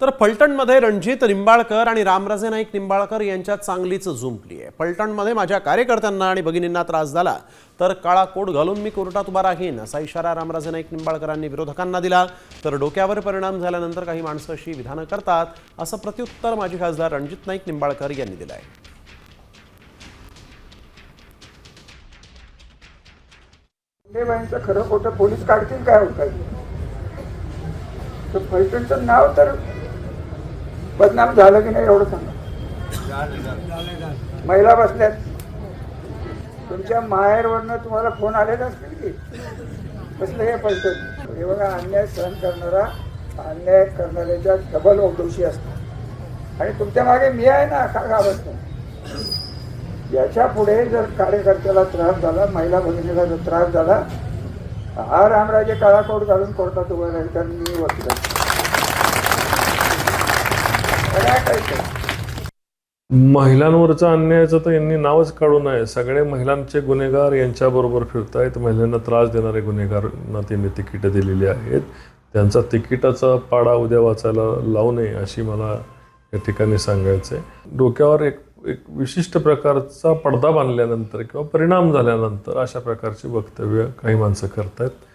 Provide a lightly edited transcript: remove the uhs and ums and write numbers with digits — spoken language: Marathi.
तर फलटणमध्ये रणजित निंबाळकर आणि रामराजे नाईक निंबाळकर यांच्यात चांगलीच जुंपली आहे। फलटणमध्ये माझ्या कार्यकर्त्यांना आणि भगिनींना त्रास झाला तर काळा कोट घालून मी कोर्टात उभा राहीन असा इशारा रामराजे नाईक निंबाळकरांनी विरोधकांना दिला। तर डोक्यावर परिणाम झाल्यानंतर काही माणसं अशी विधानं करतात असं प्रत्युत्तर माजी खासदार रणजित नाईक निंबाळकर यांनी दिलं आहे। देवांचं खरं खोटं पोलीस काढतील काय होतं तर फलटणचं नाव तर बदनाम झालं की नाही एवढं सांगा। महिला बसल्यात तुमच्या माहेरवरनं तुम्हाला फोन आलेले असतील की कसलं हे फलटण हे बघा अन्याय सहन करणारा अन्याय करणाऱ्याच्या डबल दोषी असतात आणि तुमच्या मागे मी आहे ना का घाबरत नाही। याच्या पुढे जर कार्यकर्त्याला त्रास झाला महिला भगिनीला जर त्रास झाला हा रामराजे काळा कोट घालून कोर्टात उभं राहील तर मी वकील महिलांवरचा अन्यायाचं तर यांनी नावच काढू नये। सगळे महिलांचे गुन्हेगार यांच्याबरोबर फिरतायत। महिलांना त्रास देणारे गुन्हेगारांना त्यांनी तिकीटं दिलेली आहेत। त्यांचा तिकिटाचा पाडा उद्या वाचायला लावू नये अशी मला या ठिकाणी सांगायचं आहे। डोक्यावर एक विशिष्ट प्रकारचा पडदा बांधल्यानंतर किंवा परिणाम झाल्यानंतर अशा प्रकारची वक्तव्य काही माणसं करतात।